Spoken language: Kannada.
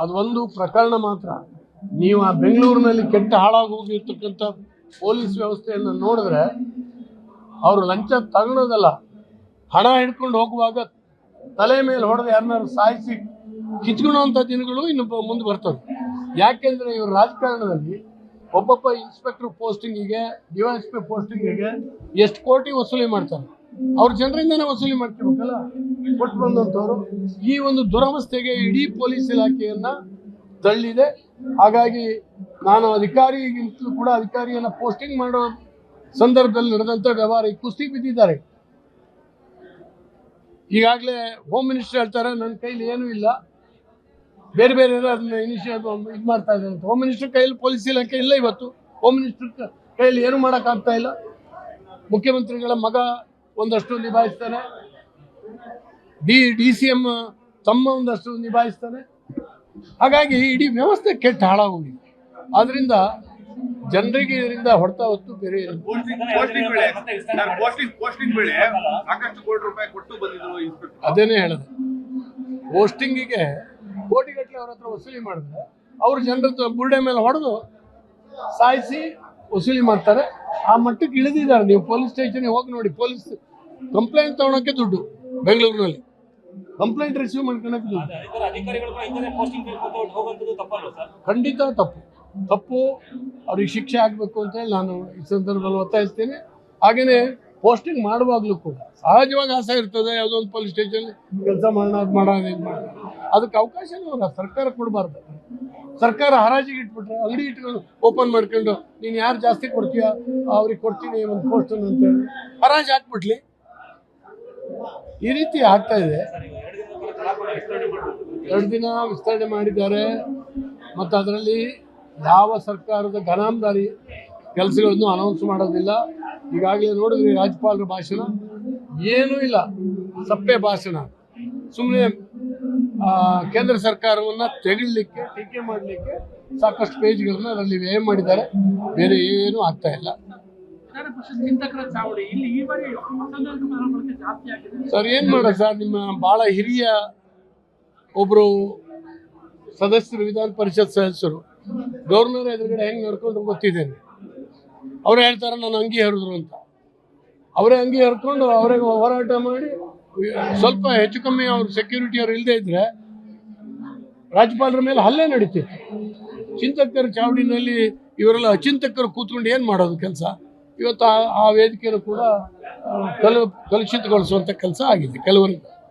ಅದೊಂದು ಪ್ರಕರಣ ಮಾತ್ರ. ನೀವು ಆ ಬೆಂಗಳೂರಿನಲ್ಲಿ ಕೆಟ್ಟ ಹಾಳಾಗಿ ಹೋಗಿರ್ತಕ್ಕಂಥ ಪೊಲೀಸ್ ವ್ಯವಸ್ಥೆಯನ್ನು ನೋಡಿದ್ರೆ ಅವರು ಲಂಚ ತಗೊಳ್ಳೋದಲ್ಲ, ಹಣ ಹಿಡ್ಕೊಂಡು ಹೋಗುವಾಗ ತಲೆ ಮೇಲೆ ಹೊಡೆದು ಯಾರನ್ನಾರು ಸಾಯಿಸಿ ಕಿತ್ಕೊಳ್ಳುವಂಥ ದಿನಗಳು ಇನ್ನು ಮುಂದೆ ಬರ್ತವೆ. ಯಾಕೆಂದರೆ ಇವರು ರಾಜಕಾರಣದಲ್ಲಿ ಒಬ್ಬೊಬ್ಬ ಇನ್ಸ್ಪೆಕ್ಟರ್ ಪೋಸ್ಟಿಂಗಿಗೆ, DYSP ಪೋಸ್ಟಿಂಗಿಗೆ ಎಷ್ಟು ಕೋಟಿ ವಸೂಲಿ ಮಾಡ್ತಾರೆ. ಅವ್ರ ಜನರಿಂದನೇ ವಸೂಲಿ ಮಾಡ್ತಿರ್ಬೇಕಲ್ಲ ಕೊಟ್ಟು ಬಂದಂಥವ್ರು. ಈ ಒಂದು ದುರವಸ್ಥೆಗೆ ಇಡೀ ಪೊಲೀಸ್ ಇಲಾಖೆಯನ್ನು ತಳ್ಳಿದೆ. ಹಾಗಾಗಿ ನಾನು ಅಧಿಕಾರಿಗಿಂತಲೂ ಕೂಡ ಅಧಿಕಾರಿಯನ್ನು ಪೋಸ್ಟಿಂಗ್ ಮಾಡೋ ಸಂದರ್ಭದಲ್ಲಿ ನಡೆದಂಥ ವ್ಯವಹಾರ ಈ ಕುಸ್ತಿಗೆ ಬಿದ್ದಿದ್ದಾರೆ. ಈಗಾಗಲೇ ಹೋಮ್ ಮಿನಿಸ್ಟರ್ ಹೇಳ್ತಾರೆ ನನ್ನ ಕೈಲಿ ಏನೂ ಇಲ್ಲ, ಬೇರೆ ಬೇರೆ ಅದನ್ನ ಇನಿಷಿಯೇಟಿವ್ ಇದು ಮಾಡ್ತಾ ಇದ್ದಾರೆ ಅಂತ. ಹೋಮ್ ಮಿನಿಸ್ಟರ್ ಕೈಯಲ್ಲಿ ಪೊಲೀಸ್ ಇಲಾಖೆ ಇಲ್ಲ. ಇವತ್ತು ಹೋಮ್ ಮಿನಿಸ್ಟರ್ ಕೈಯಲ್ಲಿ ಏನೂ ಮಾಡೋಕ್ಕಾಗ್ತಾ ಇಲ್ಲ. ಮುಖ್ಯಮಂತ್ರಿಗಳ ಮಗ ಒಂದಷ್ಟು ನಿಭಾಯಿಸ್ತಾನೆ, DCM ತಮ್ಮ ಒಂದಷ್ಟು ನಿಭಾಯಿಸ್ತಾನೆ. ಹಾಗಾಗಿ ಇಡೀ ವ್ಯವಸ್ಥೆ ಕೆಟ್ಟ ಹಾಳಾಗೋಗಿದೆ. ಆದ್ರಿಂದ ಜನರಿಗೆ ಇದರಿಂದ ಹೊಡ್ತಾ ಹೊತ್ತು ಬೇರೆ ಅದೇನೇ ಹೇಳಿದೆ. ಪೋಸ್ಟಿಂಗಿಗೆ ಕೋಟಿಗಟ್ಟಲೆ ಅವ್ರ ಹತ್ರ ವಸೂಲಿ ಮಾಡಿದ್ರೆ ಅವರು ಜನರ ಬುರುಡೆ ಮೇಲೆ ಹೊಡೆದು ಸಾಯಿಸಿ ವಸೂಲಿ ಮಾಡ್ತಾರೆ. ಆ ಮಟ್ಟಕ್ಕೆ ಇಳಿದಿದ್ದಾರೆ. ನೀವು ಪೊಲೀಸ್ ಸ್ಟೇಷನ್ಗೆ ಹೋಗಿ ನೋಡಿ, ಪೊಲೀಸ್ ಕಂಪ್ಲೇಂಟ್ ತಗೊಳಕ್ಕೆ ದುಡ್ಡು, ಬೆಂಗಳೂರಿನಲ್ಲಿ ಕಂಪ್ಲೇಂಟ್ ರಿಸೀವ್ ಮಾಡ್ಕೊಳಕ್ಕೆ ದುಡ್ಡು. ಖಂಡಿತ ತಪ್ಪು. ಅವ್ರಿಗೆ ಶಿಕ್ಷೆ ಆಗಬೇಕು ಅಂತ ಹೇಳಿ ನಾನು ಈ ಸಂದರ್ಭದಲ್ಲಿ ಒತ್ತಾಯಿಸ್ತೇನೆ. ಹಾಗೆಯೇ ಪೋಸ್ಟಿಂಗ್ ಮಾಡುವಾಗಲೂ ಕೂಡ ಸಹಜವಾಗಿ ಆಸೆ ಇರ್ತದೆ, ಯಾವುದೋ ಒಂದು ಪೊಲೀಸ್ ಸ್ಟೇಷನ್ ಕೆಲಸ ಮಾಡೋದು ಅದಕ್ಕೆ ಅವಕಾಶನೂ ಸರ್ಕಾರ ಕೊಡಬಾರ್ದು. ಸರ್ಕಾರ ಹರಾಜಿಗೆ ಇಟ್ಬಿಟ್ರೆ, ಅಂಗಡಿ ಇಟ್ಕೊಂಡು ಓಪನ್ ಮಾಡ್ಕೊಂಡು ನೀನು ಯಾರು ಜಾಸ್ತಿ ಕೊಡ್ತೀಯ ಅವ್ರಿಗೆ ಕೊಡ್ತೀನಿ ಒಂದು ಪೋಸ್ಟನ್ನು ಅಂತೇಳಿ ಹರಾಜು ಹಾಕ್ಬಿಟ್ಲಿ. ಈ ರೀತಿ ಆಗ್ತಾ ಇದೆ. 2 ದಿನ ವಿಸ್ತರಣೆ ಮಾಡಿದ್ದಾರೆ. ಮತ್ತು ಅದರಲ್ಲಿ ಯಾವ ಸರ್ಕಾರದ ಘನಾಮದಾರಿ ಕೆಲಸಗಳನ್ನು ಅನೌನ್ಸ್ ಮಾಡೋದಿಲ್ಲ. ಈಗಾಗಲೇ ನೋಡಿದ್ರಿ ರಾಜ್ಯಪಾಲರ ಭಾಷಣ, ಏನೂ ಇಲ್ಲ, ಸಪ್ಪೆ ಭಾಷಣ. ಸುಮ್ಮನೆ ಕೇಂದ್ರ ಸರ್ಕಾರವನ್ನು ತೆಗಿಲಿಕ್ಕೆ, ಟೀಕೆ ಮಾಡಲಿಕ್ಕೆ ಸಾಕಷ್ಟು ಪೇಜ್ಗಳನ್ನ ಅದರಲ್ಲಿ ವ್ಯಯ ಮಾಡಿದ್ದಾರೆ. ಬೇರೆ ಏನೂ ಆಗ್ತಾ ಇಲ್ಲ. ಸರ್ ಏನು ಮಾಡೋದು ಸರ್, ನಿಮ್ಮ ಭಾಳ ಹಿರಿಯ ಒಬ್ಬರು ಸದಸ್ಯರು, ವಿಧಾನ ಪರಿಷತ್ ಸದಸ್ಯರು, ಗವರ್ನರ್ ಎದುರುಗಡೆ ಹೆಂಗೆ ನಡ್ಕೊಂಡು ಗೊತ್ತಿದ್ದೇನೆ. ಅವರೇ ಹೇಳ್ತಾರೆ ನಾನು ಅಂಗಿ ಹರಿದ್ರು ಅಂತ. ಅವರೇ ಅಂಗಿ ಹರ್ಕೊಂಡು ಅವರೇ ಹೋರಾಟ ಮಾಡಿ ಸ್ವಲ್ಪ ಹೆಚ್ಚು ಕಮ್ಮಿ ಅವ್ರ ಸೆಕ್ಯೂರಿಟಿ ಅವ್ರು ಇಲ್ಲದೆ ಇದ್ರೆ ರಾಜ್ಯಪಾಲರ ಮೇಲೆ ಹಲ್ಲೆ ನಡೀತಿತ್ತು. ಚಿಂತಕರ ಚಾವಡಿನಲ್ಲಿ ಇವರೆಲ್ಲ ಅಚಿಂತಕರು ಕೂತ್ಕೊಂಡು ಏನು ಮಾಡೋದು ಕೆಲಸ. ಇವತ್ತು ಆ ವೇದಿಕೆಯನ್ನು ಕೂಡ ಕಲುಷಿತಗೊಳಿಸುವಂಥ ಕೆಲಸ ಆಗಿದೆ ಕೆಲವರಿಗೆ.